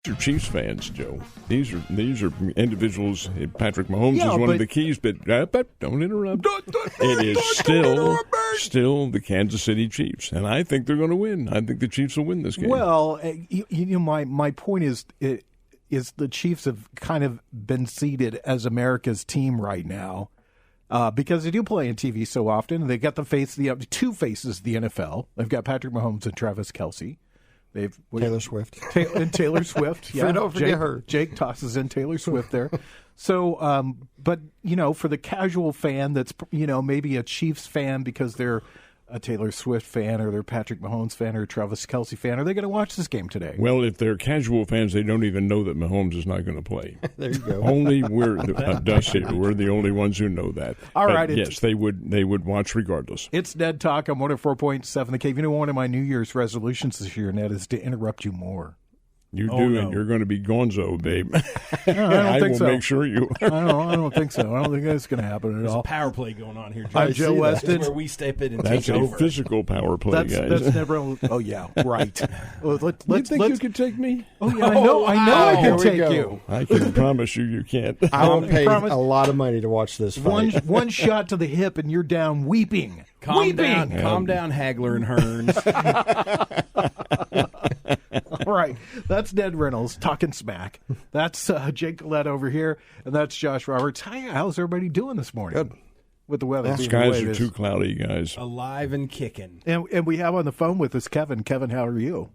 These are Chiefs fans, Joe. These are individuals. Patrick Mahomes is one of the keys, but don't interrupt. It is still the Kansas City Chiefs, and I think they're going to win. I think the Chiefs will win this game. Well, my point is the Chiefs have kind of been seeded as America's team right now because they do play on TV so often. They got two faces of the NFL. They've got Patrick Mahomes and Travis Kelce. Taylor Swift. Taylor Swift, yeah. Don't forget her. Jake tosses in Taylor Swift there. So, but, for the casual fan that's, maybe a Chiefs fan because they're a Taylor Swift fan or they're a Patrick Mahomes fan or a Travis Kelce fan, are they going to watch this game today? Well, if they're casual fans, they don't even know that Mahomes is not going to play. There you go. Only we're the only ones who know that. All but right. Yes, they would watch regardless. It's Ned Talk on 104.7 The Cave. One of my New Year's resolutions this year, Ned, is to interrupt you more. You do, and you're going to be gonzo, babe. I don't think so. Make sure you. I don't think so. I don't think that's going to happen at all. There's power play going on here, Joe. I'm Joe Westen. That's where we step in and That's take over. a physical power play, guys. That's never. Oh yeah, right. You think you could take me? Oh yeah, I know I can take you. I can promise you can't. I'll pay a lot of money to watch this fight. One shot to the hip and you're down weeping. Calm down, Hagler and Hearns. All right, that's Ned Reynolds talking smack. That's Jake Gillette over here, and that's Josh Roberts. How's everybody doing this morning? Good. With the weather. The skies are too cloudy, guys. Alive and kicking. And we have on the phone with us Kevin. Kevin, how are you?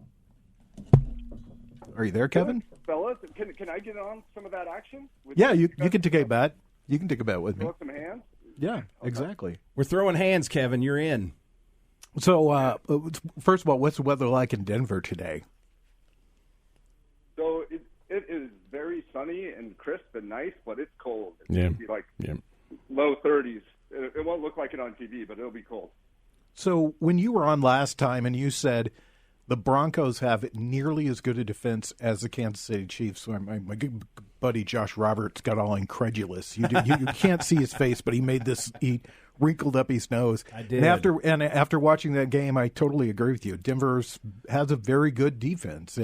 Are you there, Kevin? Fellas, can I get on some of that action? Yeah, you can take a bet. You can take a bet with me. Throw some hands? Yeah, exactly. We're throwing hands, Kevin. You're in. So, first of all, what's the weather like in Denver today? So it is very sunny and crisp and nice, but it's cold. It's going to be like low 30s. It won't look like it on TV, but it'll be cold. So when you were on last time and you said the Broncos have nearly as good a defense as the Kansas City Chiefs, my good buddy Josh Roberts got all incredulous. You can't see his face, but he wrinkled up his nose. I did. And after watching that game, I totally agree with you. Denver has a very good defense,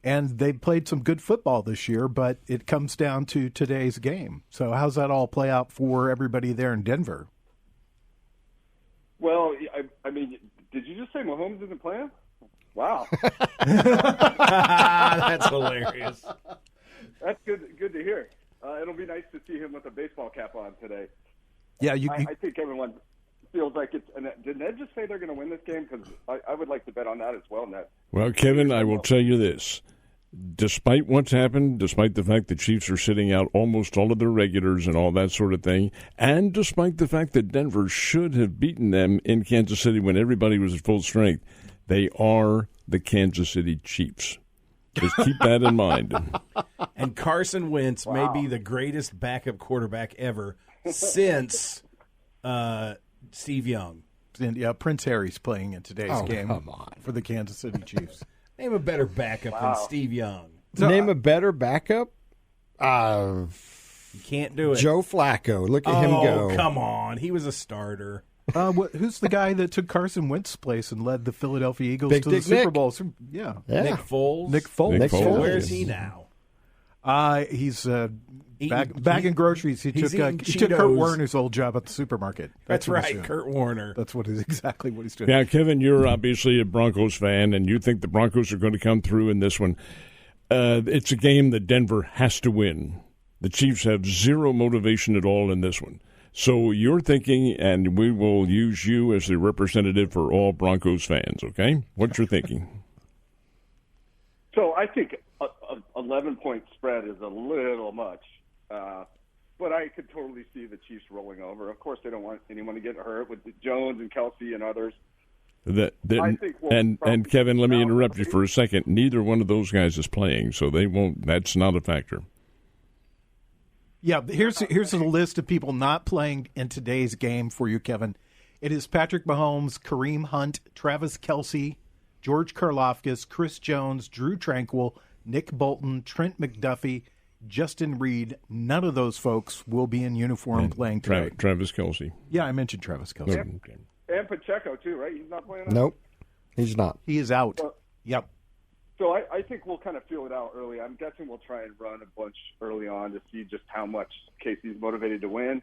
and they played some good football this year, but it comes down to today's game. So how's that all play out for everybody there in Denver? Well, I mean, did you just say Mahomes isn't playing? Wow. That's hilarious. That's good to hear. It'll be nice to see him with a baseball cap on today. Yeah, I think everyone feels like it's. And did Ned just say they're going to win this game? Because I would like to bet on that as well, Ned. Well, Kevin, I will tell you this. Despite what's happened, despite the fact the Chiefs are sitting out almost all of their regulars and all that sort of thing, and despite the fact that Denver should have beaten them in Kansas City when everybody was at full strength, they are the Kansas City Chiefs. Just keep that in mind. And Carson Wentz may be the greatest backup quarterback ever since Steve Young. Yeah, Prince Harry's playing in today's game for the Kansas City Chiefs. Name a better backup than Steve Young. Name a better backup? You can't do it. Joe Flacco. Look at him go. Oh, come on. He was a starter. Who's the guy that took Carson Wentz's place and led the Philadelphia Eagles to the Super Bowl? Yeah. Nick Foles. Nick Foles. Where's he now? He's bagging groceries. He took Kurt Warner's old job at the supermarket. That's right, Kurt Warner. That's exactly what he's doing. Now, Kevin, you're obviously a Broncos fan, and you think the Broncos are going to come through in this one. It's a game that Denver has to win. The Chiefs have zero motivation at all in this one. So you're thinking, and we will use you as the representative for all Broncos fans, okay? What you're thinking? So I think 11-point spread is a little much, but I could totally see the Chiefs rolling over. Of course, they don't want anyone to get hurt with Jones and Kelce and others. And Kevin, let me interrupt you for a second. Neither one of those guys is playing, so they won't. That's not a factor. Yeah, here's a list of people not playing in today's game for you, Kevin. It is Patrick Mahomes, Kareem Hunt, Travis Kelce, George Karlaftis, Chris Jones, Drew Tranquill, Nick Bolton, Trent McDuffie, Justin Reed. None of those folks will be in uniform playing today. Travis Kelce. Yeah, I mentioned Travis Kelce. And Pacheco, too, right? He's not playing? Nope, he's not. He is out. Yep. So I think we'll kind of feel it out early. I'm guessing we'll try and run a bunch early on to see just how much Casey's motivated to win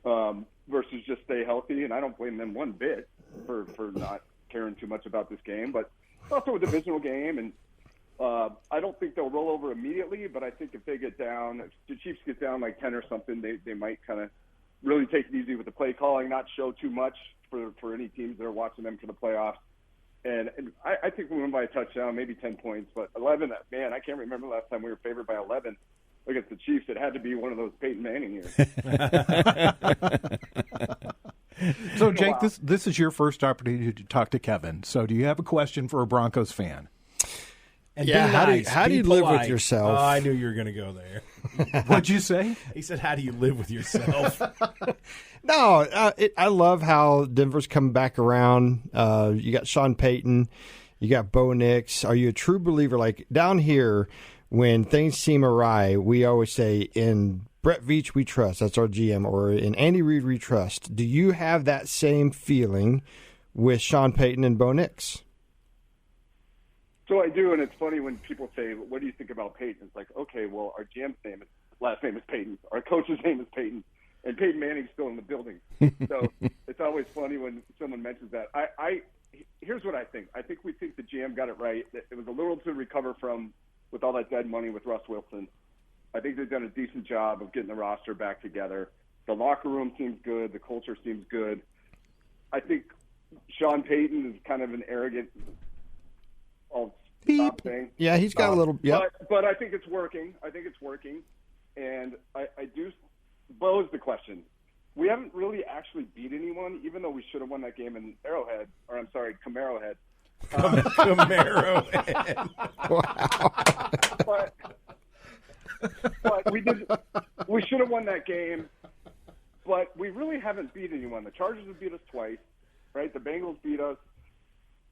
versus just stay healthy. And I don't blame them one bit for not caring too much about this game. But it's also a divisional game, and I don't think they'll roll over immediately. But I think if they get down, if the Chiefs get down like 10 or something, they might kind of really take it easy with the play calling, not show too much for any teams that are watching them for the playoffs. And I think we win by a touchdown, maybe 10 points. But 11, man, I can't remember the last time we were favored by 11 against the Chiefs. It had to be one of those Peyton Manning years. So, Jake, this is your first opportunity to talk to Kevin. So do you have a question for a Broncos fan? And yeah, how do you live with polite. yourself? Oh, I knew you were going to go there. What'd you say? He said, how do you live with yourself? No, I love how Denver's coming back around. You got Sean Payton, you got Bo Nix. Are you a true believer? Like down here, when things seem awry, we always say, in Brett Veach we trust, that's our GM, or in Andy Reid we trust. Do you have that same feeling with Sean Payton and Bo Nix? So I do, and it's funny when people say, what do you think about Peyton? It's like, okay, well, our GM's last name is Peyton. Our coach's name is Peyton. And Peyton Manning's still in the building. So it's always funny when someone mentions that. Here's what I think. I think we think the GM got it right. It was a little to recover from with all that dead money with Russ Wilson. I think they've done a decent job of getting the roster back together. The locker room seems good. The culture seems good. I think Sean Payton is kind of an arrogant thing. Yeah, he's got a little. Yeah, but I think it's working. And I do. Bo's the question. We haven't really actually beat anyone, even though we should have won that game in Arrowhead. Or I'm sorry, Camarohead. Camarohead. Wow. But we did. We should have won that game. But we really haven't beat anyone. The Chargers have beat us twice, right? The Bengals beat us.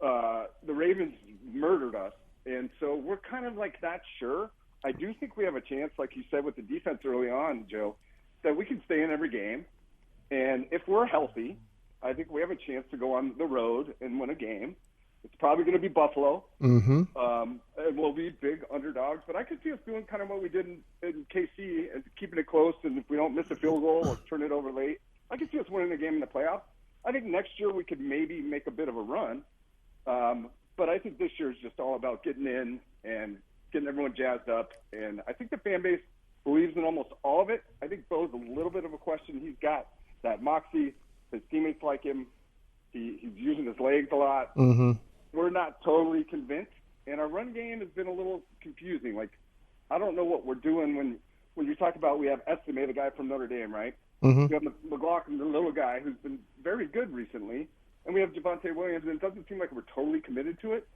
The Ravens murdered us. And so we're kind of like that sure. I do think we have a chance, like you said, with the defense early on, Joe, that we can stay in every game. And if we're healthy, I think we have a chance to go on the road and win a game. It's probably going to be Buffalo. Mm-hmm. And we'll be big underdogs. But I could see us doing kind of what we did in KC and keeping it close. And if we don't miss a field goal or turn it over late, I could see us winning the game in the playoffs. I think next year we could maybe make a bit of a run. But I think this year is just all about getting in and getting everyone jazzed up. And I think the fan base believes in almost all of it. I think Bo's a little bit of a question. He's got that moxie. His teammates like him. He's using his legs a lot. Mm-hmm. We're not totally convinced. And our run game has been a little confusing. Like, I don't know what we're doing when you talk about we have Estime, the guy from Notre Dame, right? Mm-hmm. We have McLaughlin, the little guy, who's been very good recently. And we have Javonte Williams, and it doesn't seem like we're totally committed to it.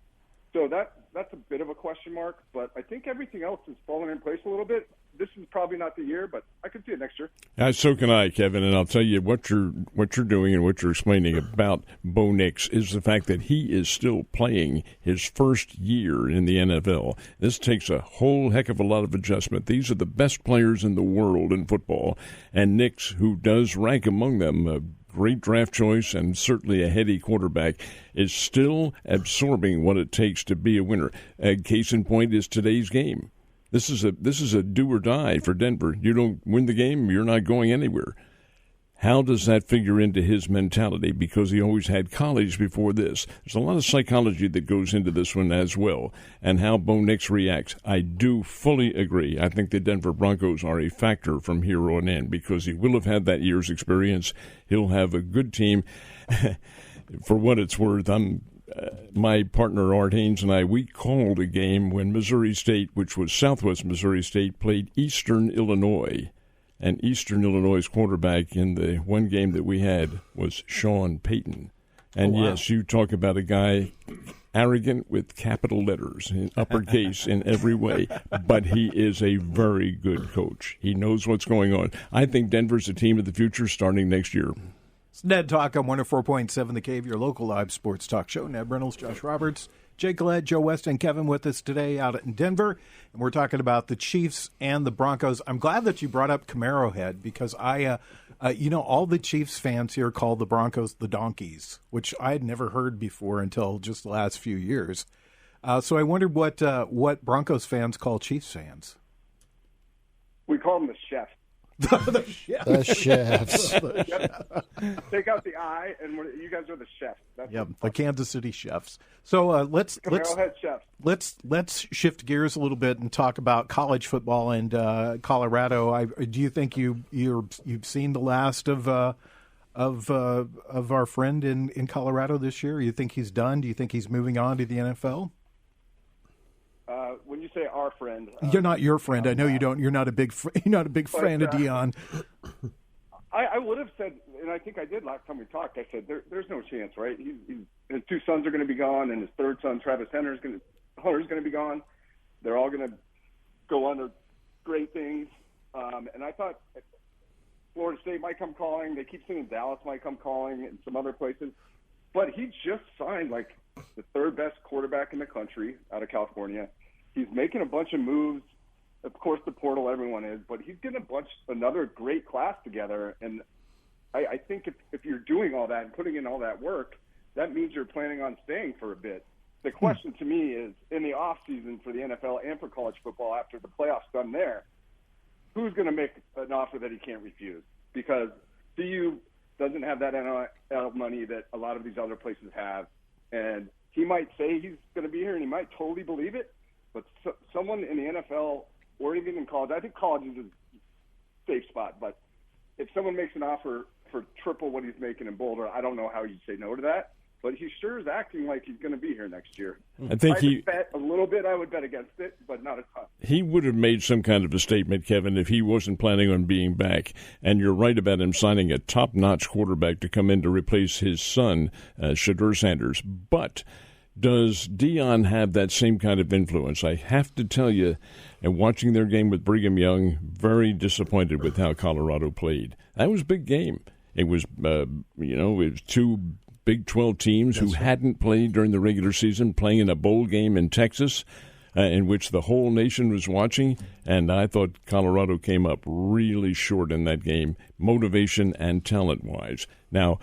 So that's a bit of a question mark, but I think everything else is falling in place a little bit. This is probably not the year, but I could see it next year. So can I, Kevin, and I'll tell you what you're doing and what you're explaining about Bo Nix is the fact that he is still playing his first year in the NFL. This takes a whole heck of a lot of adjustment. These are the best players in the world in football, and Nix, who does rank among them, great draft choice and certainly a heady quarterback, is still absorbing what it takes to be a winner. Case in point is today's game. This is a do or die for Denver. You don't win the game, you're not going anywhere. How does that figure into his mentality? Because he always had college before this. There's a lot of psychology that goes into this one as well, and how Bo Nix reacts. I do fully agree. I think the Denver Broncos are a factor from here on in because he will have had that year's experience. He'll have a good team. For what it's worth, my partner Art Haynes and I, we called a game when Missouri State, which was Southwest Missouri State, played Eastern Illinois. And Eastern Illinois' quarterback in the one game that we had was Sean Payton. And yes, you talk about a guy arrogant with capital letters, in uppercase in every way, but he is a very good coach. He knows what's going on. I think Denver's a team of the future starting next year. It's Ned Talk on 104.7 The Cave, your local live sports talk show. Ned Reynolds, Josh Roberts, Jake Gled, Joe Westen, and Kevin with us today out in Denver. And we're talking about the Chiefs and the Broncos. I'm glad that you brought up Camarohead because all the Chiefs fans here call the Broncos the Donkeys, which I had never heard before until just the last few years. So I wondered what Broncos fans call Chiefs fans. We call them the chefs. The chefs. The chefs. Take out the I, and you guys are the chefs. That's the Kansas City Chefs. So let's chefs. let's shift gears a little bit and talk about college football and Colorado. Do you think you've seen the last of our friend in Colorado this year? You think he's done? Do you think he's moving on to the NFL? When you say our friend, you're not your friend. I know you don't. You're not a big fan of Dion. I would have said, and I think I did last time we talked. I said there's no chance, right? His two sons are going to be gone, and his third son, Travis Hunter's going to be gone. They're all going to go on to great things. And I thought Florida State might come calling. They keep saying Dallas might come calling, and some other places. But he just signed like the third best quarterback in the country out of California. He's making a bunch of moves. Of course, the portal, everyone is, but he's getting another great class together. And I think if you're doing all that and putting in all that work, that means you're planning on staying for a bit. The question to me is, in the off season for the NFL and for college football, after the playoffs done there, who's going to make an offer that he can't refuse? Because CU doesn't have that NIL money that a lot of these other places have, and he might say he's going to be here, and he might totally believe it. But someone in the NFL or even in college, I think college is a safe spot. But if someone makes an offer for triple what he's making in Boulder, I don't know how you say no to that. But he sure is acting like he's going to be here next year. I think he bet a little bit. I would bet against it, but not a ton. He would have made some kind of a statement, Kevin, if he wasn't planning on being back. And you're right about him signing a top-notch quarterback to come in to replace his son, Shedeur Sanders. But does Dion have that same kind of influence? I have to tell you, and watching their game with Brigham Young, very disappointed with how Colorado played. That was a big game. It was, it was two Big 12 teams who hadn't played during the regular season, playing in a bowl game in Texas, in which the whole nation was watching. And I thought Colorado came up really short in that game, motivation and talent-wise. Now,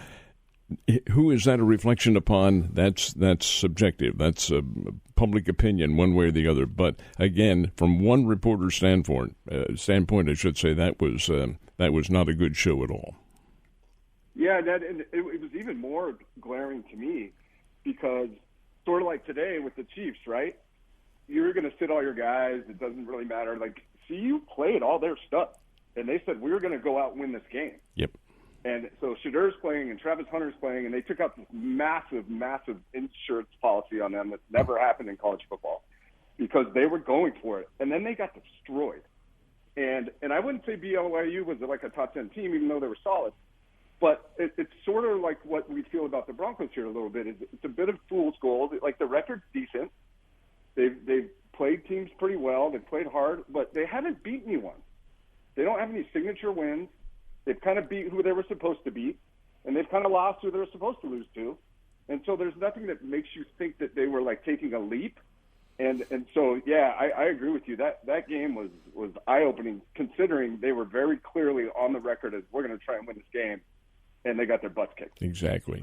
who is that a reflection upon? That's subjective. That's a public opinion, one way or the other. But again, from one reporter's standpoint, I should say, that was not a good show at all. Yeah, Ned, and it was even more glaring to me because sort of like today with the Chiefs, right? You're going to sit all your guys. It doesn't really matter. Like, CU played all their stuff, and they said, we're going to go out and win this game. Yep. And so Shedeur's playing and Travis Hunter's playing, and they took out this massive, massive insurance policy on them that's never happened in college football because they were going for it. And then they got destroyed. And I wouldn't say BYU was like a top 10 team, even though they were solid. But it's sort of like what we feel about the Broncos here a little bit. It's a bit of fool's gold. Like, the record's decent. They've played teams pretty well. They've played hard, but they haven't beat anyone. They don't have any signature wins. They've kind of beat who they were supposed to beat, and they've kind of lost who they were supposed to lose to. And so there's nothing that makes you think that they were, like, taking a leap. And so, yeah, I agree with you. That game was eye-opening, considering they were very clearly on the record as we're going to try and win this game, and they got their butts kicked. Exactly.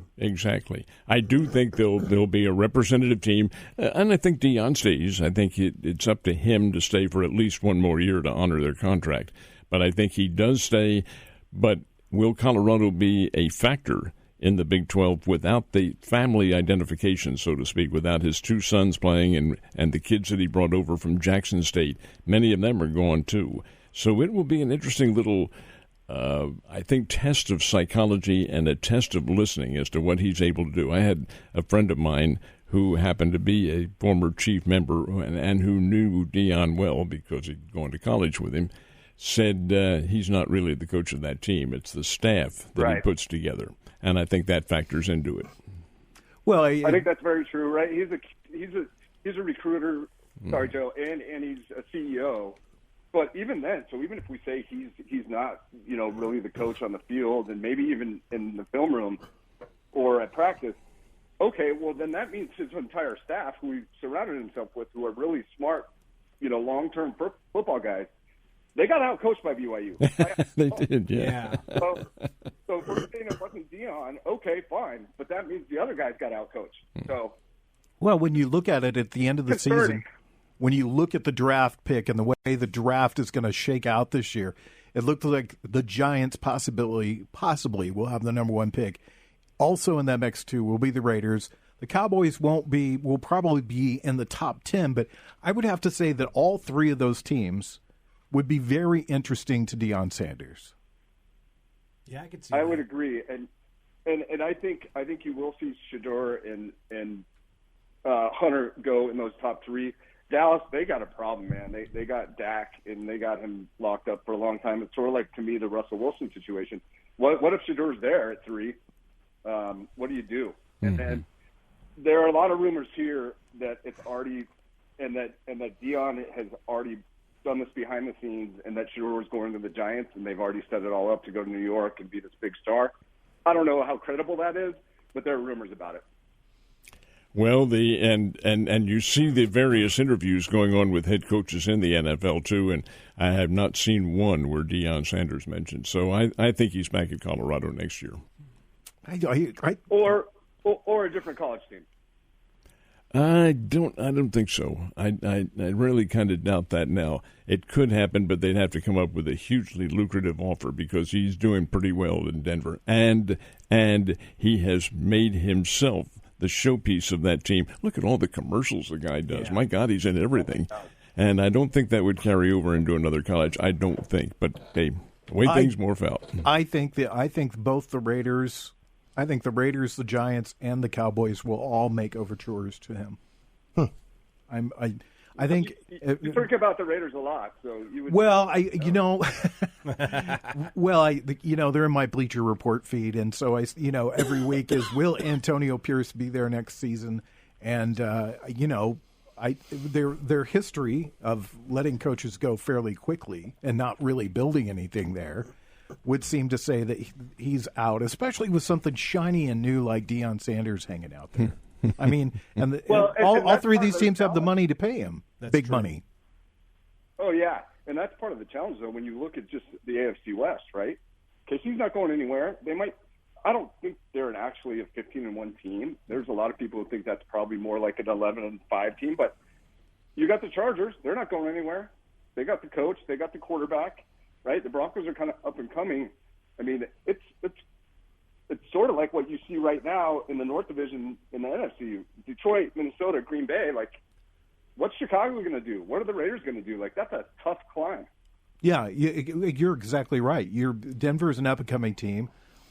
I do think there'll be a representative team, and I think Dion stays. I think it's up to him to stay for at least one more year to honor their contract. But I think he does stay. But will Colorado be a factor in the Big 12 without the family identification, so to speak, without his two sons playing and the kids that he brought over from Jackson State? Many of them are gone, too. So it will be an interesting little, I think, test of psychology and a test of listening as to what he's able to do. I had a friend of mine who happened to be a former Chief member and who knew Dion well because he'd gone to college with him, said he's not really the coach of that team. It's the staff that he puts together, and I think that factors into it. Well, I think that's very true, right? He's a recruiter, sorry, Joe, and he's a CEO. But even then, so even if we say he's not, really the coach on the field, and maybe even in the film room or at practice, okay, well then that means his entire staff, who he surrounded himself with, who are really smart, long-term football guys, they got out-coached by BYU. They did, yeah. So if we're saying it wasn't Dion, okay, fine. But that means the other guys got out-coached. So Well, when you look at it at the end of the season, when you look at the draft pick and the way the draft is going to shake out this year, it looked like the Giants possibly will have the number one pick. Also in that mix, too, will be the Raiders. The Cowboys will probably be in the top 10, but I would have to say that all three of those teams would be very interesting to Deion Sanders. Yeah, I could see I that. would agree. And I think you will see Shedeur and Hunter go in those top three. Dallas, they got a problem, man. They got Dak, and they got him locked up for a long time. It's sort of like, to me, the Russell Wilson situation. What if Shedeur's there at 3? What do you do? Mm-hmm. And there are a lot of rumors here that it's already and that Deion has already done this behind the scenes, and that Shedeur was going to the Giants, and they've already set it all up to go to New York and be this big star. I don't know how credible that is, but there are rumors about it. Well, and you see the various interviews going on with head coaches in the NFL too, and I have not seen one where Deion Sanders mentioned. So I think he's back at Colorado next year. Or a different college team. I don't think so. I really kind of doubt that now. It could happen, but they'd have to come up with a hugely lucrative offer because he's doing pretty well in Denver, and he has made himself the showpiece of that team. Look at all the commercials the guy does. Yeah. My God, he's in everything. And I don't think that would carry over into another college. I don't think. But hey, the way things morph out. I think both the Raiders, the Giants, and the Cowboys will all make overtures to him. I think you think about the Raiders a lot, so you would. Well, they're in my Bleacher Report feed, and so every week is, will Antonio Pierce be there next season? And their history of letting coaches go fairly quickly and not really building anything there would seem to say that he's out, especially with something shiny and new like Deion Sanders hanging out there. I mean, all three of these teams have the money to pay him. That's big true. money. Oh, yeah. And that's part of the challenge, though, when you look at just the AFC West, right? KC's not going anywhere. I don't think they're actually a 15-1 team. There's a lot of people who think that's probably more like an 11-5 team. But you got the Chargers. They're not going anywhere. They got the coach. They got the quarterback, right? The Broncos are kind of up and coming. I mean, it's sort of like what you see right now in the North Division in the NFC. Detroit, Minnesota, Green Bay, what's Chicago going to do? What are the Raiders going to do? That's a tough climb. Yeah, you're exactly right. Denver is an up-and-coming team.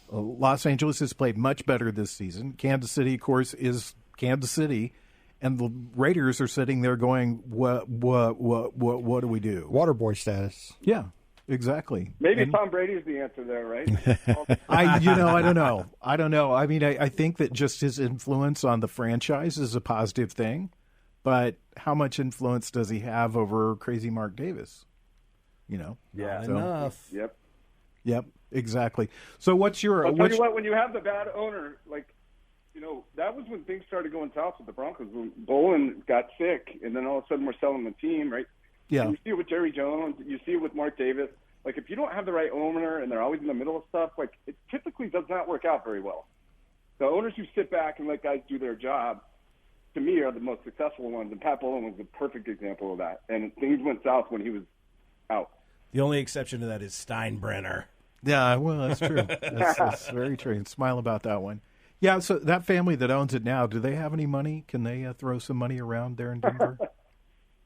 Los Angeles has played much better this season. Kansas City, of course, is Kansas City. And the Raiders are sitting there going, what do we do? Waterboy status. Yeah. Exactly. Maybe Tom Brady's the answer there, right? I don't know. I mean, I think that just his influence on the franchise is a positive thing, but how much influence does he have over crazy Mark Davis? Yeah, so, enough. Yep, exactly. So what's your? I'll tell you what. When you have the bad owner, that was when things started going south with the Broncos. When Bolin got sick, and then all of a sudden we're selling the team, right? Yeah. And you see it with Jerry Jones. You see it with Mark Davis. If you don't have the right owner and they're always in the middle of stuff, it typically does not work out very well. The owners who sit back and let guys do their job, to me, are the most successful ones. And Pat Bowlen was the perfect example of that. And things went south when he was out. The only exception to that is Steinbrenner. Yeah, well, that's true. That's very true. And smile about that one. Yeah, so that family that owns it now, do they have any money? Can they throw some money around there in Denver?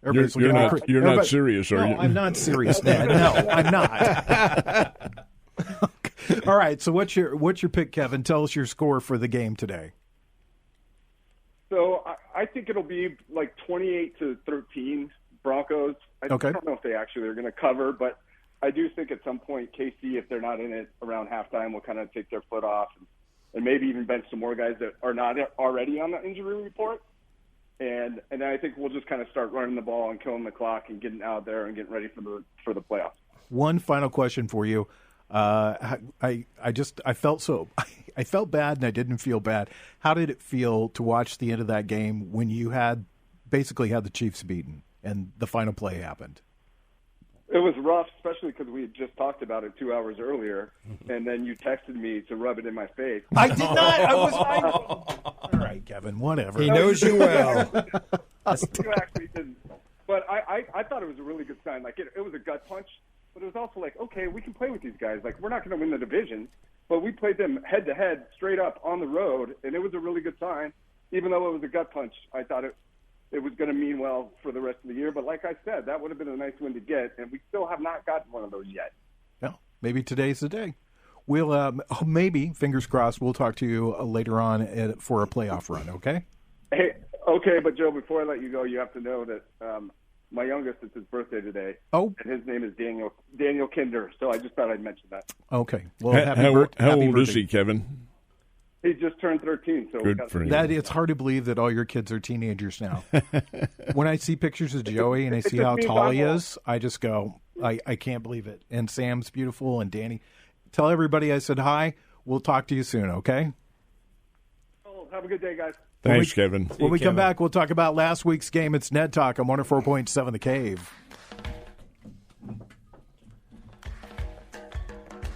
You're not serious, are you? No, I'm not serious, Ned. No, I'm not. All right, so what's your pick, Kevin? Tell us your score for the game today. So I think it'll be 28-13 Broncos. I don't know if they actually are going to cover, but I do think at some point KC, if they're not in it around halftime, will kind of take their foot off and maybe even bench some more guys that are not already on the injury report. And I think we'll just kind of start running the ball and killing the clock and getting out there and getting ready for the playoffs. One final question for you. I felt bad and I didn't feel bad. How did it feel to watch the end of that game when you basically had the Chiefs beaten and the final play happened? It was rough, especially because we had just talked about it 2 hours earlier, and then you texted me to rub it in my face. I did not. I was all right, Kevin. Whatever. He knows you well. You actually didn't. But I thought it was a really good sign. Like, it was a gut punch, but it was also like, okay, we can play with these guys. Like, we're not going to win the division, but we played them head-to-head, straight up, on the road, and it was a really good sign. Even though it was a gut punch, I thought it was going to mean well for the rest of the year. But like I said, that would have been a nice win to get, and we still have not gotten one of those yet. No, maybe today's the day. We'll maybe, fingers crossed, we'll talk to you later on for a playoff run, okay? Hey, okay, but Joe, before I let you go, you have to know that my youngest, it's his birthday today. Oh. And his name is Daniel Kinder, so I just thought I'd mention that. Okay. Well, How happy old birthday. is he, Kevin? He just turned 13, so Good for him. That it's hard to believe that all your kids are teenagers now. When I see pictures of Joey and I see how tall he is, I just go, I can't believe it. And Sam's beautiful, and Danny. Tell everybody I said hi. We'll talk to you soon, okay? Oh, have a good day, guys. Thanks, Kevin. When we come back, we'll talk about last week's game. It's Ned Talk on 104.7 The Cave.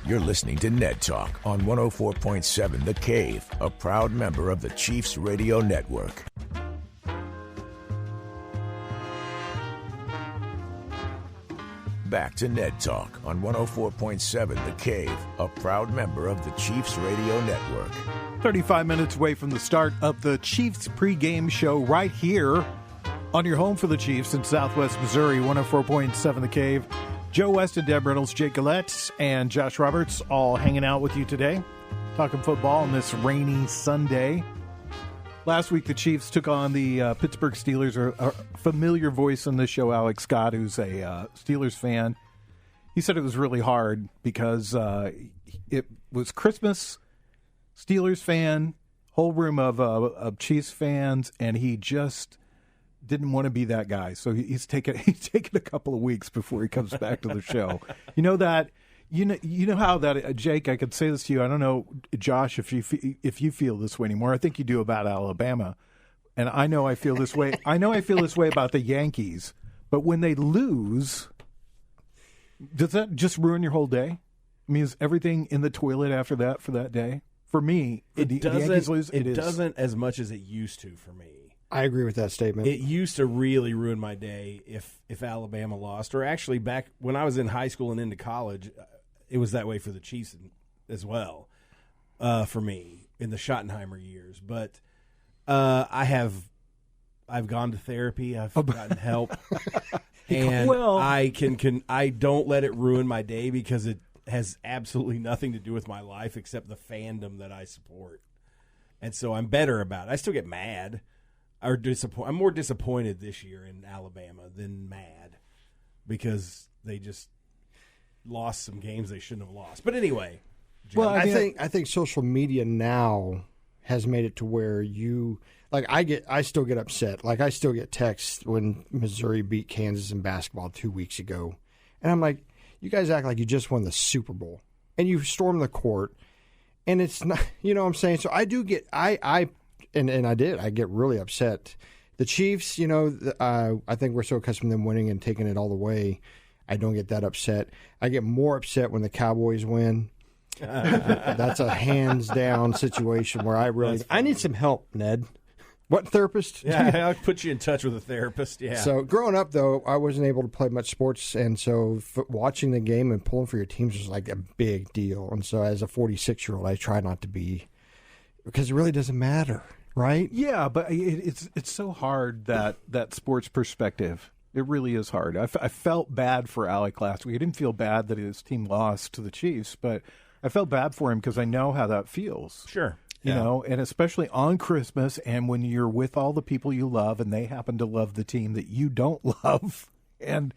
You're listening to Ned Talk on 104.7 The Cave, a proud member of the Chiefs Radio Network. Back to Ned Talk on 104.7 The Cave, a proud member of the Chiefs Radio Network. 35 minutes away from the start of the Chiefs pregame show right here on your home for the Chiefs in Southwest Missouri, 104.7 The Cave. Joe Westen, Ned Reynolds, Jake Gillette, and Josh Roberts all hanging out with you today, talking football on this rainy Sunday. Last week, the Chiefs took on the Pittsburgh Steelers. A familiar voice on this show, Alex Scott, who's a Steelers fan. He said it was really hard because it was Christmas, Steelers fan, whole room of Chiefs fans, and he just didn't want to be that guy. So he's taken a couple of weeks before he comes back to the show. You know that. You know how that, Jake, I could say this to you. I don't know, Josh, if you feel this way anymore. I think you do about Alabama. And I know I feel this way. I know I feel this way about the Yankees. But when they lose, does that just ruin your whole day? I mean, is everything in the toilet after that for that day? For me, it the doesn't. Yankees lose, it doesn't as much as it used to for me. I agree with that statement. It used to really ruin my day if Alabama lost, or actually back when I was in high school and into college, it was that way for the Chiefs as well, for me in the Schottenheimer years. But I've gone to therapy. I've gotten help, and I don't let it ruin my day because it has absolutely nothing to do with my life except the fandom that I support, and so I'm better about it. I still get mad. I'm more disappointed this year in Alabama than mad because they just lost some games they shouldn't have lost. But anyway, well, I think social media now has made it to where you like I still get upset. Like I still get texts when Missouri beat Kansas in basketball 2 weeks ago, and I'm like, you guys act like you just won the Super Bowl and you storm the court, and it's not. You know what I'm saying? So I do get And I get really upset. The Chiefs, I think we're so accustomed to them winning and taking it all the way. I don't get that upset. I get more upset when the Cowboys win. That's a hands-down situation where I need some help, Ned. What therapist? Yeah, I'll put you in touch with a therapist, yeah. So growing up, though, I wasn't able to play much sports, and so watching the game and pulling for your teams was like a big deal. And so as a 46-year-old, I try not to be, because it really doesn't matter. Right? Yeah, but it's so hard, that sports perspective. It really is hard. I felt bad for Alec last week. I didn't feel bad that his team lost to the Chiefs, but I felt bad for him because I know how that feels. Sure. You know, and especially on Christmas and when you're with all the people you love and they happen to love the team that you don't love. And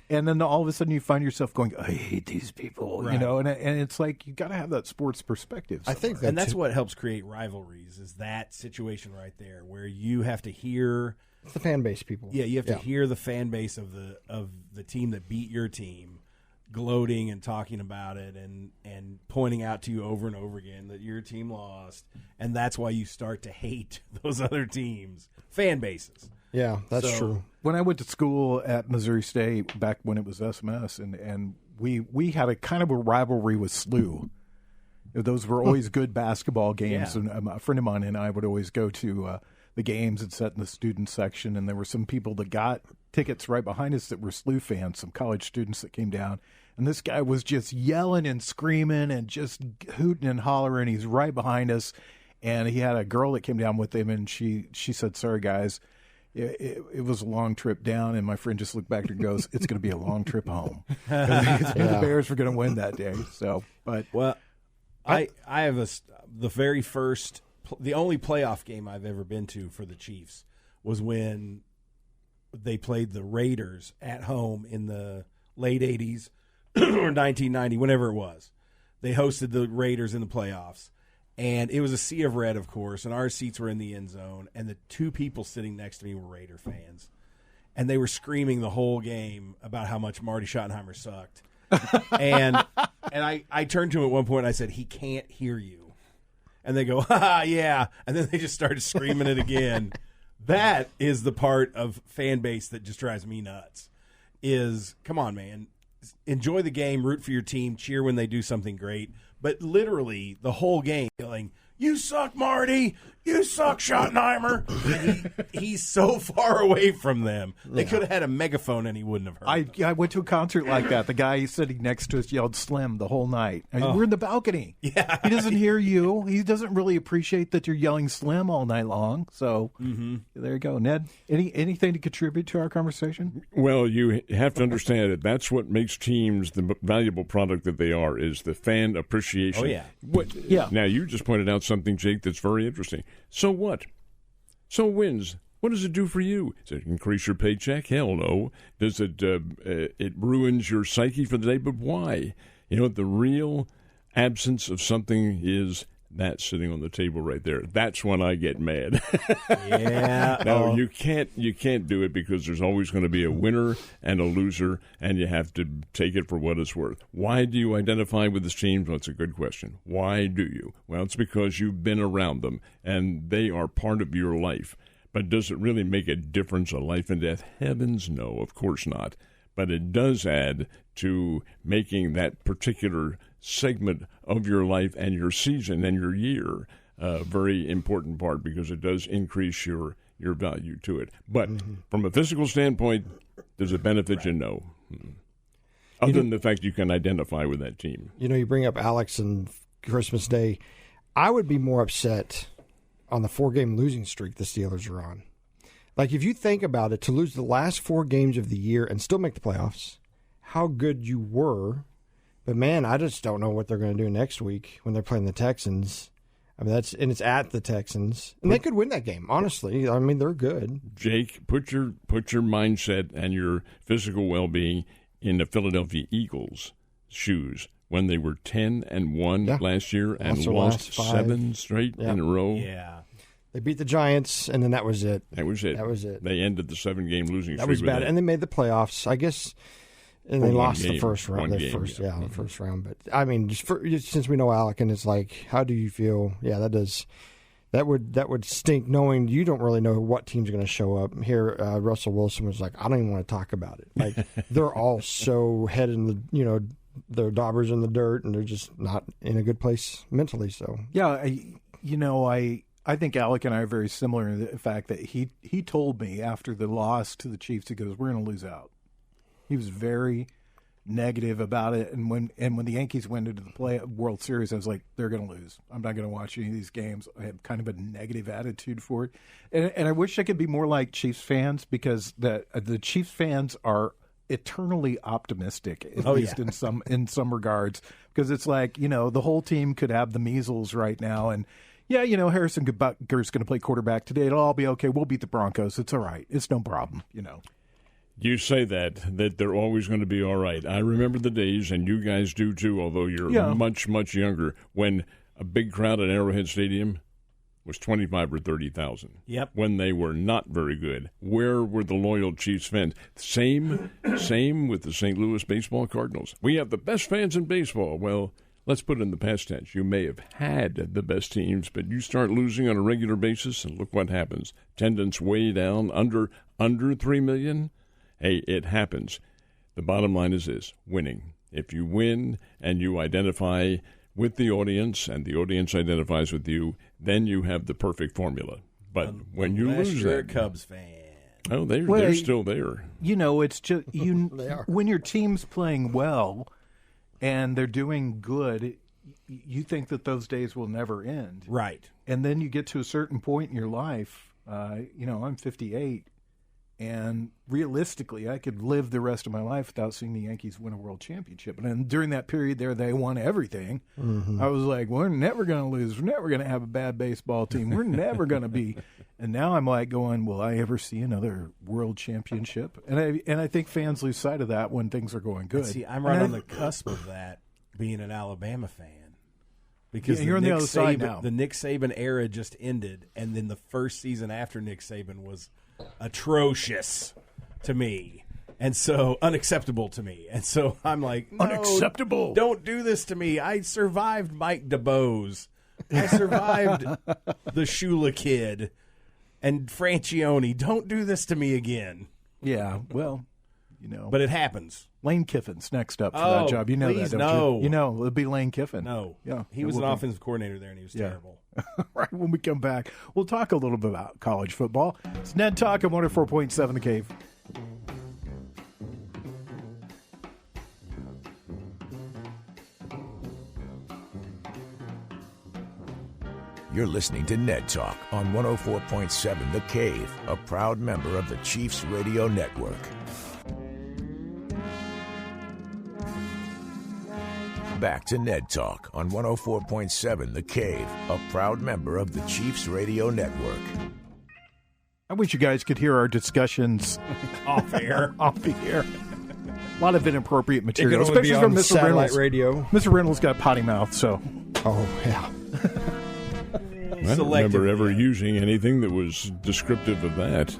then all of a sudden you find yourself going, I hate these people, right. And it's like you got to have that sports perspective somewhere. I think that's what helps create rivalries is that situation right there where you have to hear it's the fan base people. Yeah, you have to hear the fan base of the team that beat your team gloating and talking about it and pointing out to you over and over again that your team lost, and that's why you start to hate those other teams, fan bases. Yeah, that's true. When I went to school at Missouri State back when it was SMS, and we had a kind of a rivalry with SLU. Those were always good basketball games, and a friend of mine and I would always go to the games and sit in the student section, and there were some people that got tickets right behind us that were SLU fans, some college students that came down, and this guy was just yelling and screaming and just hooting and hollering. He's right behind us, and he had a girl that came down with him, and she said, "Sorry, guys. It was a long trip down," and my friend just looked back and goes, "It's going to be a long trip home." The Bears were going to win that day. So, but I have the only playoff game I've ever been to for the Chiefs was when they played the Raiders at home in the late 80s or 1990, whenever it was. They hosted the Raiders in the playoffs. And it was a sea of red, of course, and our seats were in the end zone, and the two people sitting next to me were Raider fans. And they were screaming the whole game about how much Marty Schottenheimer sucked. and I turned to him at one point and I said, "He can't hear you." And they go, "Ha, yeah." And then they just started screaming it again. That is the part of fan base that just drives me nuts. Come on, man. Enjoy the game, root for your team, cheer when they do something great. But literally the whole game yelling, "You suck, Marty! You suck, Schottenheimer!" He's so far away from them. They could have had a megaphone and he wouldn't have heard them. I went to a concert like that. The guy sitting next to us yelled "Slim" the whole night. We're in the balcony. Yeah. He doesn't hear you. He doesn't really appreciate that you're yelling "Slim" all night long. So there you go. Ned, anything to contribute to our conversation? Well, you have to understand that that's what makes teams the valuable product that they are, is the fan appreciation. Oh, yeah. Now, you just pointed out something, Jake, that's very interesting. So what? So wins. What does it do for you? Does it increase your paycheck? Hell no. Does it it ruins your psyche for the day? But why? You know what the real absence of something is? That sitting on the table right there. That's when I get mad. Yeah. No, you can't do it, because there's always going to be a winner and a loser, and you have to take it for what it's worth. Why do you identify with this team? Well, it's a good question. Why do you? Well, it's because you've been around them, and they are part of your life. But does it really make a difference, a life and death? Heavens, no, of course not. But it does add to making that particular segment of your life and your season and your year a very important part, because it does increase your value to it. But from a physical standpoint, does it benefit you? No. Other than the fact you can identify with that team. You know, you bring up Alex and Christmas Day. I would be more upset on the 4-game losing streak the Steelers are on. Like, if you think about it, to lose the last 4 games of the year and still make the playoffs, how good you were. But, man, I just don't know what they're going to do next week when they're playing the Texans. I mean, it's at the Texans. And they could win that game, honestly. I mean, they're good. Jake, put your mindset and your physical well-being in the Philadelphia Eagles' shoes when they were 10-1 last year and lost 7 straight in a row. Yeah. They beat the Giants, and then that was it. That was it. They ended the 7-game losing streak. That was bad. And they made the playoffs, I guess. And they lost the first round. The first round. But I mean, just since we know Alec, and it's like, how do you feel? Yeah, that would stink, knowing you don't really know what team's going to show up. Here, Russell Wilson was like, I don't even want to talk about it. Like, they're all so head in the their daubers in the dirt, and they're just not in a good place mentally. So yeah, I think Alec and I are very similar in the fact that he told me after the loss to the Chiefs, he goes, "We're going to lose out." He was very negative about it, and when the Yankees went into the World Series, I was like, "They're going to lose. I'm not going to watch any of these games." I had kind of a negative attitude for it, and I wish I could be more like Chiefs fans, because the Chiefs fans are eternally optimistic, at least in some regards, because it's like, the whole team could have the measles right now, and Harrison Butker's going to play quarterback today. It'll all be okay. We'll beat the Broncos. It's all right. It's no problem. You say that they're always going to be all right. I remember the days, and you guys do too, although you're much, much younger, when a big crowd at Arrowhead Stadium was 25 or 30,000. Yep. When they were not very good. Where were the loyal Chiefs fans? Same with the St. Louis Baseball Cardinals. We have the best fans in baseball. Well, let's put it in the past tense. You may have had the best teams, but you start losing on a regular basis, and look what happens. Attendance way down, under 3 million. Hey, it happens. The bottom line is this, winning. If you win and you identify with the audience and the audience identifies with you, then you have the perfect formula. But when you lose you're that, a Cubs fan. Oh, they're still there. It's just when your team's playing well and they're doing good, you think that those days will never end. Right. And then you get to a certain point in your life. I'm 58, and realistically, I could live the rest of my life without seeing the Yankees win a world championship. And then during that period there, they won everything. Mm-hmm. I was like, we're never going to lose. We're never going to have a bad baseball team. We're never going to be. And now I'm like going, will I ever see another world championship? And I think fans lose sight of that when things are going good. See, I'm right on the cusp of that, being an Alabama fan. Because you're on the other side now. The Nick Saban era just ended, and then the first season after Nick Saban was atrocious to me, and so unacceptable to me. And so I'm like, no, unacceptable. Don't do this to me. I survived Mike DeBose. I survived the Shula kid and Francione. Don't do this to me again. Yeah, well, But it happens. Lane Kiffin's next up for that job. You know that, don't you? It'll be Lane Kiffin. No. Yeah. He was an offensive coordinator there, and he was terrible. Right, when we come back, we'll talk a little bit about college football. It's Ned Talk on 104.7 The Cave. You're listening to Ned Talk on 104.7 The Cave, a proud member of the Chiefs Radio Network. Back to Ned Talk on 104.7 The Cave, a proud member of the Chiefs Radio Network. I wish you guys could hear our discussions off air. Off the air. A lot of inappropriate material, especially from Mr. Reynolds. Radio. Mr. Reynolds got potty mouth, so. Oh, yeah. I don't remember ever using anything that was descriptive of that.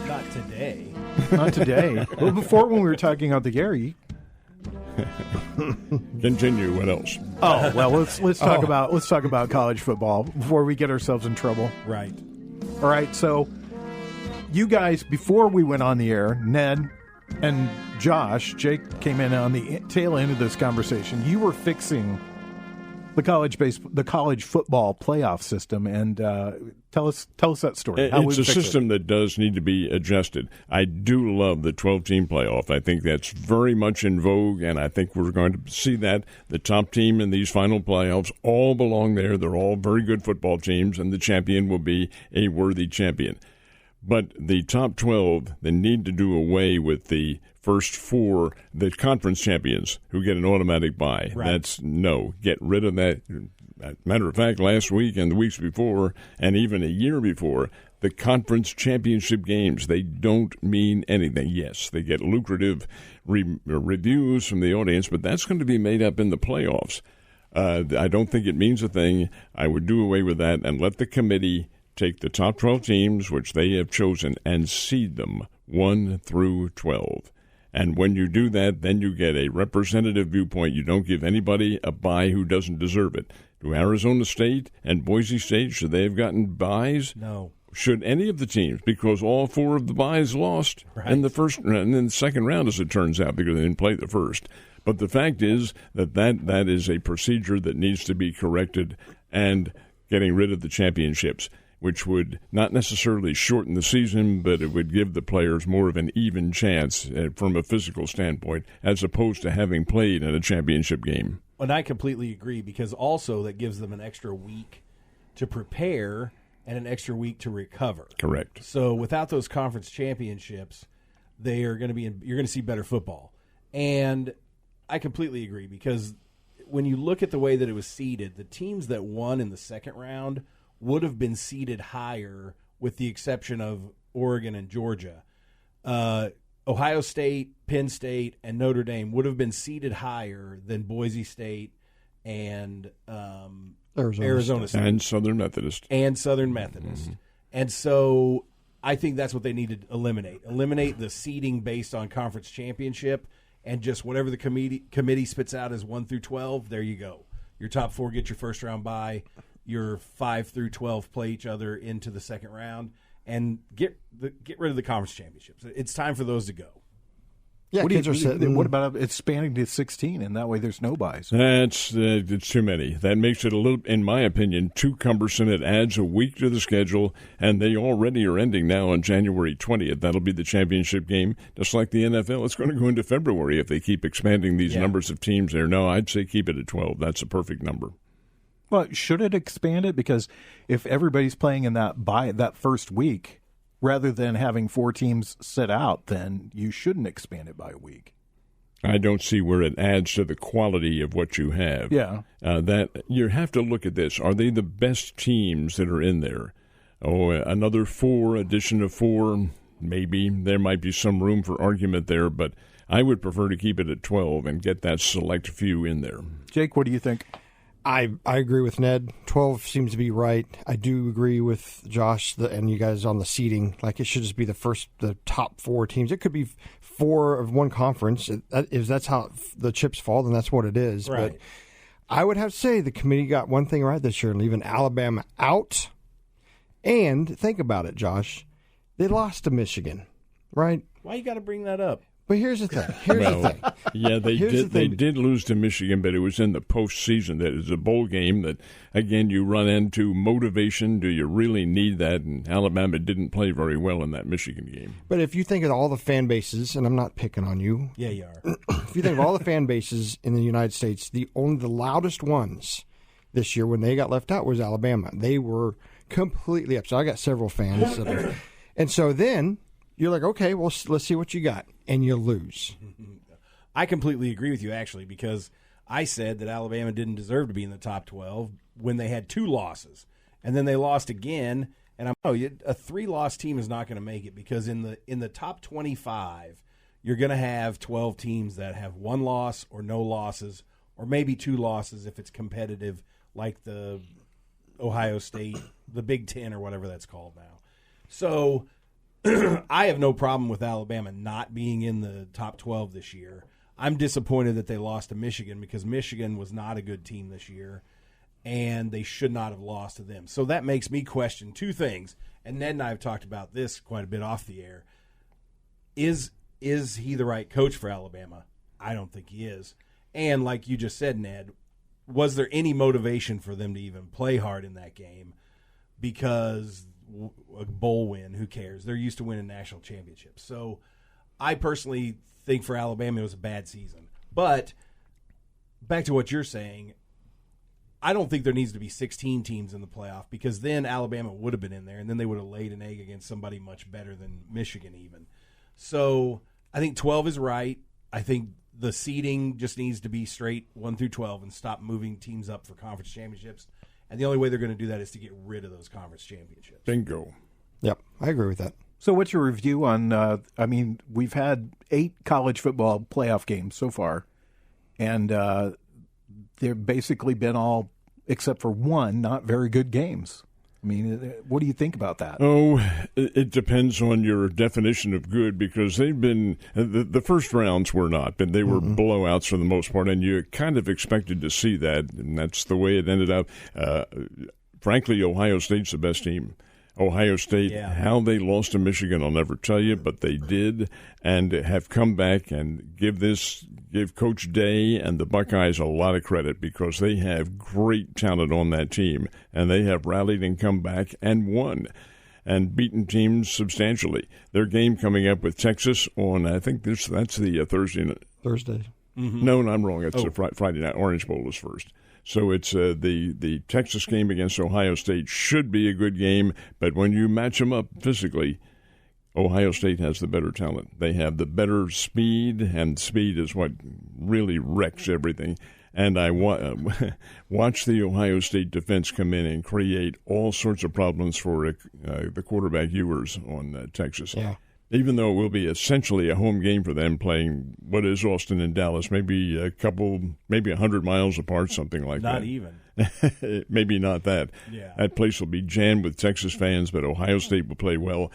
Not today. Not today. Well, before when we were talking on the air, Continue. What else? Oh well, let's talk about college football before we get ourselves in trouble. Right. All right. So, you guys, before we went on the air, Ned and Jake came in on the tail end of this conversation. You were fixing the college football playoff system, and tell us that story. It's a system that does need to be adjusted. I do love the 12-team playoff. I think that's very much in vogue, and I think we're going to see that. The top team in these final playoffs all belong there. They're all very good football teams, and the champion will be a worthy champion. But the top 12, they need to do away with the first four, the conference champions who get an automatic bye. Right. Get rid of that. Matter of fact, last week and the weeks before, and even a year before, the conference championship games, they don't mean anything. Yes, they get lucrative reviews from the audience, but that's going to be made up in the playoffs. I don't think it means a thing. I would do away with that and let the committee take the top 12 teams, which they have chosen, and seed them 1 through 12. And when you do that, then you get a representative viewpoint. You don't give anybody a bye who doesn't deserve it. Do Arizona State and Boise State, should they have gotten byes? No. Should any of the teams, because all four of the byes lost in the first and then the second round, as it turns out, because they didn't play the first. But the fact is that is a procedure that needs to be corrected, and getting rid of the championships, which would not necessarily shorten the season, but it would give the players more of an even chance from a physical standpoint, as opposed to having played in a championship game. And I completely agree, because also that gives them an extra week to prepare and an extra week to recover. Correct. So without those conference championships, they are going to you're going to see better football. And I completely agree, because when you look at the way that it was seeded, the teams that won in the second round would have been seeded higher, with the exception of Oregon and Georgia. Ohio State, Penn State, and Notre Dame would have been seeded higher than Boise State and Arizona State. And Southern Methodist. Mm-hmm. And so I think that's what they need to eliminate. Eliminate the seeding based on conference championship, and just whatever the committee spits out as 1 through 12, there you go. Your top 4 get your first round bye. Your 5 through 12 play each other into the second round, and get rid of the conference championships. It's time for those to go. Yeah, kids are sitting. What about expanding to 16, and that way there's no buys? That's it's too many. That makes it a little, in my opinion, too cumbersome. It adds a week to the schedule, and they already are ending now on January 20th. That'll be the championship game, just like the NFL. It's going to go into February if they keep expanding these numbers of teams there. No, I'd say keep it at 12. That's a perfect number. Well, should it expand it? Because if everybody's playing in that first week, rather than having 4 teams sit out, then you shouldn't expand it by a week. I don't see where it adds to the quality of what you have. Yeah. That you have to look at this. Are they the best teams that are in there? Oh, another 4, addition of 4, maybe. There might be some room for argument there, but I would prefer to keep it at 12 and get that select few in there. Jake, what do you think? I agree with Ned. 12 seems to be right. I do agree with Josh and you guys on the seeding. Like, it should just be the top 4 teams. It could be 4 of one conference. If that's how the chips fall, then that's what it is. Right. But I would have to say the committee got one thing right this year, leaving Alabama out. And think about it, Josh. They lost to Michigan, right? Why you got to bring that up? But here's the thing. Yeah, they did. They did lose to Michigan, but it was in the postseason. That is a bowl game. That again, you run into motivation. Do you really need that? And Alabama didn't play very well in that Michigan game. But if you think of all the fan bases, and I'm not picking on you. Yeah, you are. If you think of all the fan bases in the United States, the loudest ones this year when they got left out was Alabama. They were completely upset. I got several fans, and so then you're like, okay, well, let's see what you got. And you lose. I completely agree with you, actually, because I said that Alabama didn't deserve to be in the top 12 when they had 2 losses. And then they lost again. And a 3-loss team is not going to make it, because in the top 25, you're going to have 12 teams that have 1 loss or no losses, or maybe 2 losses if it's competitive, like the Ohio State, the Big Ten, or whatever that's called now. So I have no problem with Alabama not being in the top 12 this year. I'm disappointed that they lost to Michigan, because Michigan was not a good team this year, and they should not have lost to them. So that makes me question 2 things, and Ned and I have talked about this quite a bit off the air. Is he the right coach for Alabama? I don't think he is. And like you just said, Ned, was there any motivation for them to even play hard in that game? Because a bowl win, who cares? They're used to winning national championships. So I personally think for Alabama it was a bad season. But back to what you're saying, I don't think there needs to be 16 teams in the playoff, because then Alabama would have been in there, and then they would have laid an egg against somebody much better than Michigan even. So I think 12 is right. I think the seeding just needs to be straight 1 through 12 and stop moving teams up for conference championships. And the only way they're going to do that is to get rid of those conference championships. Bingo. Yep, I agree with that. So what's your review on, we've had 8 college football playoff games so far, and they've basically been all, except for 1, not very good games. I mean, what do you think about that? Oh, it depends on your definition of good, because they've been the first rounds were not, but they were blowouts for the most part, and you kind of expected to see that, and that's the way it ended up. Frankly, Ohio State's the best team. Ohio State, how they lost to Michigan, I'll never tell you, but they did, and have come back and give Coach Day and the Buckeyes a lot of credit, because they have great talent on that team, and they have rallied and come back and won and beaten teams substantially. Their game coming up with Texas on, I think that's the Thursday. Mm-hmm. No, I'm wrong. It's the Friday night. Orange Bowl is first. So it's the Texas game against Ohio State should be a good game, but when you match them up physically, Ohio State has the better talent. They have the better speed, and speed is what really wrecks everything. And I watch the Ohio State defense come in and create all sorts of problems for the quarterback viewers on Texas. Yeah. Even though it will be essentially a home game for them, playing what is Austin and Dallas, maybe 100 miles apart, something like that. Not even. Maybe not that. Yeah. That place will be jammed with Texas fans, but Ohio State will play well.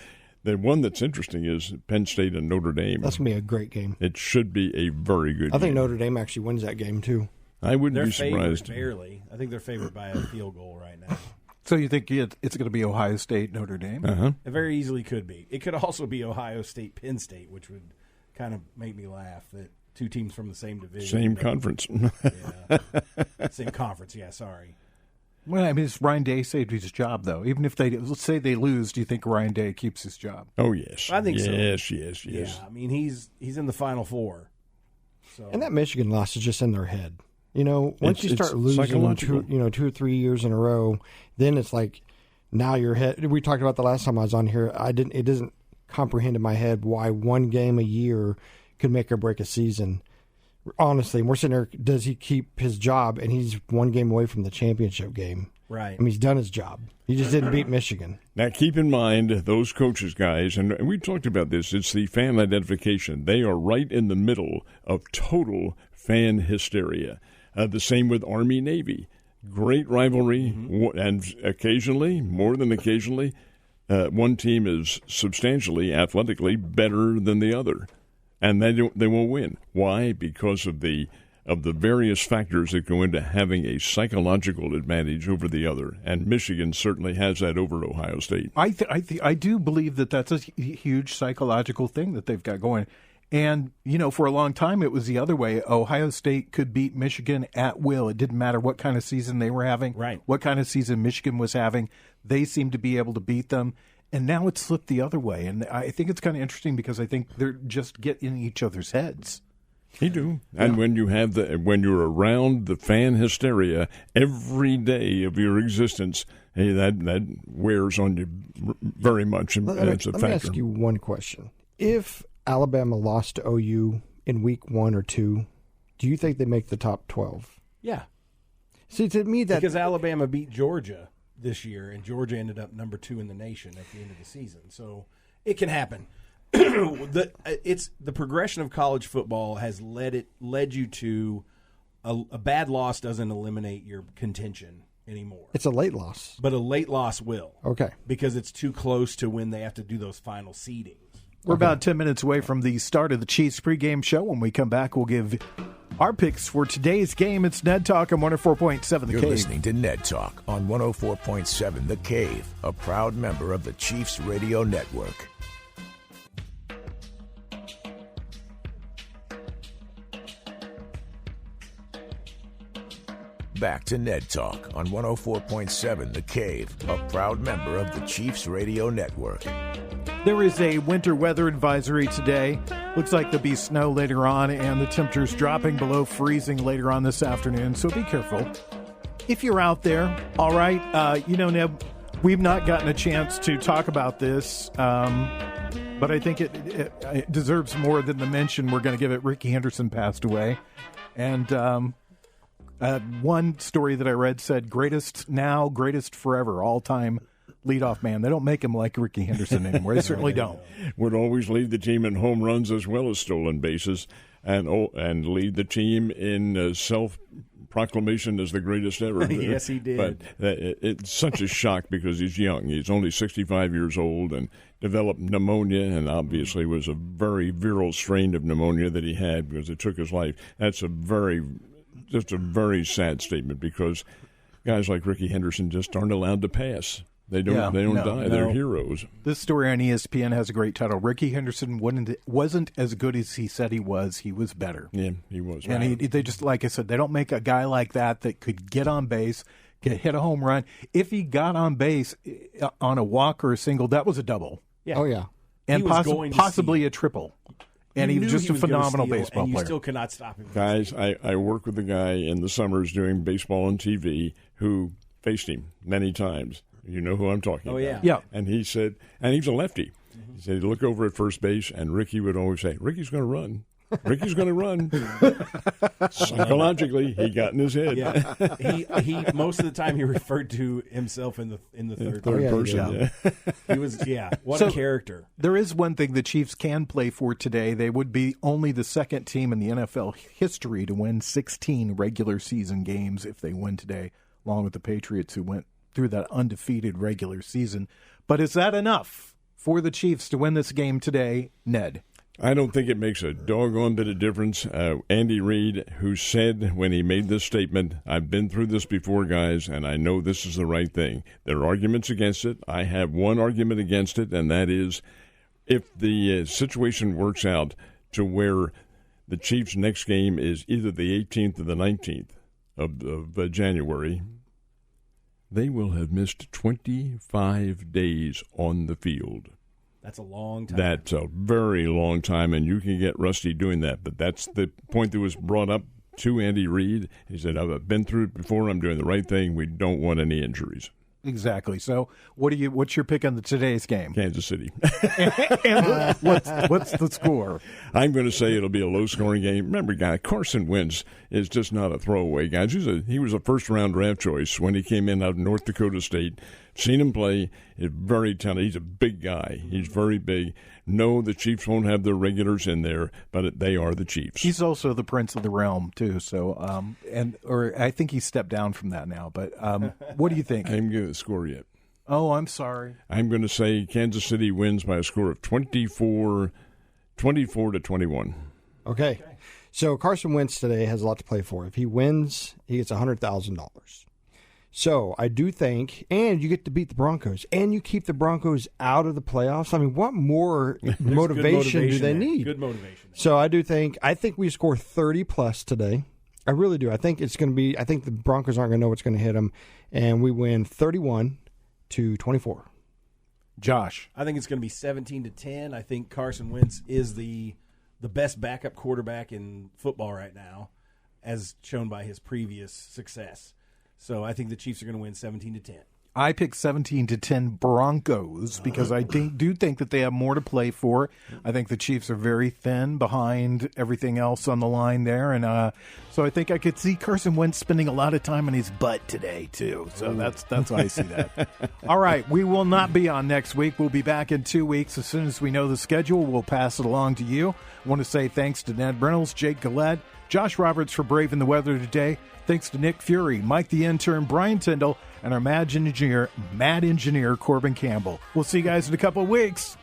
The one that's interesting is Penn State and Notre Dame. That's going to be a great game. It should be a very good game. I think Notre Dame actually wins that game, too. I wouldn't They're be favored surprised. barely. I think they're favored by a field goal right now. So you think it's going to be Ohio State, Notre Dame? Uh-huh. It very easily could be. It could also be Ohio State, Penn State, which would kind of make me laugh that two teams from the same division. Same conference. Yeah. Same conference, yeah, sorry. Well, I mean, Ryan Day saved his job, though. Even if let's say they lose, do you think Ryan Day keeps his job? Oh, yes. I think so. Yes. Yeah, I mean, he's in the Final Four. So. And that Michigan loss is just in their head. You know, once you start it's losing psychological. 2 or 3 years in a row, then it's like now your head. We talked about the last time I was on here. It doesn't comprehend in my head why one game a year could make or break a season. Honestly, we're sitting there. Does he keep his job? And he's one game away from the championship game. Right. I mean, he's done his job. He just didn't beat Michigan. Now, keep in mind, those coaches, guys, and we talked about this, it's the fan identification. They are right in the middle of total fan hysteria. The same with Army-Navy. Great rivalry, and occasionally, more than occasionally, one team is substantially, athletically better than the other. And they won't win. Why? Because of the various factors that go into having a psychological advantage over the other. And Michigan certainly has that over Ohio State. I do believe that's a huge psychological thing that they've got going. And, you know, for a long time it was the other way. Ohio State could beat Michigan at will. It didn't matter what kind of season they were having, right? What kind of season Michigan was having. They seemed to be able to beat them. And now it's flipped the other way. And I think it's kind of interesting because I think they're just getting in each other's heads. They do. And when you're around the fan hysteria every day of your existence, hey, that wears on you very much. And it's a factor. Let me ask you one question. If Alabama lost to OU in week 1 or 2, do you think they make the top 12? Yeah. See, to me, because Alabama beat Georgia this year, and Georgia ended up number 2 in the nation at the end of the season. So it can happen. The progression of college football has led you to a bad loss doesn't eliminate your contention anymore. It's a late loss. But a late loss will. Okay. Because it's too close to when they have to do those final seedings. We're about 10 minutes away from the start of the Chiefs pregame show. When we come back, we'll give our picks for today's game. It's Ned Talk on 104.7 The Cave. You're listening to Ned Talk on 104.7 The Cave, a proud member of the Chiefs Radio Network. Back to Ned Talk on 104.7 The Cave, a proud member of the Chiefs Radio Network. There is a winter weather advisory today. Looks like there'll be snow later on, and the temperature's dropping below freezing later on this afternoon, so be careful. If you're out there, all right, Ned, we've not gotten a chance to talk about this, but I think it deserves more than the mention we're going to give it. Ricky Henderson passed away, and one story that I read said, greatest now, greatest forever, all-time leadoff man. They don't make him like Ricky Henderson anymore. They certainly don't. Would always lead the team in home runs as well as stolen bases, and lead the team in self-proclamation as the greatest ever. Yes, he did. But it's such a shock because he's young. He's only 65 years old and developed pneumonia, and obviously was a very virile strain of pneumonia that he had because it took his life. That's just a very sad statement because guys like Ricky Henderson just aren't allowed to pass. They don't die. They're heroes. This story on ESPN has a great title. Ricky Henderson wasn't as good as he said he was. He was better. Yeah, he was. And they just, like I said, they don't make a guy like that could get on base, hit a home run. If he got on base on a walk or a single, that was a double. Yeah. Oh, yeah. And possibly a triple. And he was just a phenomenal baseball and you player. still cannot stop him. Guys, I work with a guy in the summers doing baseball and TV who faced him many times. You know who I'm talking about. Yeah. Yeah. And he said, and he was a lefty. He said he'd look over at first base, and Ricky would always say, Ricky's going to run. Ricky's going to run. Psychologically, he got in his head. Yeah. He most of the time he referred to himself in the third person. Yeah. He was what a character. There is one thing the Chiefs can play for today. They would be only the second team in the NFL history to win 16 regular season games if they win today, along with the Patriots who went through that undefeated regular season. But is that enough for the Chiefs to win this game today, Ned? I don't think it makes a doggone bit of difference. Andy Reid, who said when he made this statement, I've been through this before, guys, and I know this is the right thing. There are arguments against it. I have one argument against it, and that is if the situation works out to where the Chiefs' next game is either the 18th or the 19th of January, they will have missed 25 days on the field. That's a long time. That's a very long time, and you can get rusty doing that. But that's the point that was brought up to Andy Reid. He said, I've been through it before. I'm doing the right thing. We don't want any injuries. Exactly. So, what's your pick on today's game? Kansas City. And what's the score? I'm going to say it'll be a low-scoring game. Remember, guy, Carson Wentz is just not a throwaway guy. He was a first-round draft choice when he came in out of North Dakota State. Seen him play. He's very talented. He's a big guy. He's very big. No, the Chiefs won't have their regulars in there, but they are the Chiefs. He's also the Prince of the Realm, too. So, or I think he stepped down from that now. But what do you think? I'm going to score yet. Oh, I'm sorry. I'm going to say Kansas City wins by a score of 24-21. Okay. So Carson Wentz today has a lot to play for. If he wins, he gets $100,000. So I do think, and you get to beat the Broncos, and you keep the Broncos out of the playoffs. I mean, what more motivation do they need? Good motivation. So I think we score 30-plus today. I really do. I think it's going to be, I think the Broncos aren't going to know what's going to hit them, and we win 31-24. Josh. I think it's going to be 17-10. I think Carson Wentz is the best backup quarterback in football right now, as shown by his previous success. So I think the Chiefs are going to win 17-10. I picked 17-10 Broncos because I do think that they have more to play for. I think the Chiefs are very thin behind everything else on the line there. And so I think I could see Carson Wentz spending a lot of time on his butt today, too. So that's why I see that. All right, we will not be on next week. We'll be back in 2 weeks. As soon as we know the schedule, we'll pass it along to you. I want to say thanks to Ned Reynolds, Jake Gillette, Josh Roberts for braving the weather today. Thanks to Nick Fury, Mike the intern, Brian Tyndall, and our mad engineer, Corbin Campbell. We'll see you guys in a couple of weeks.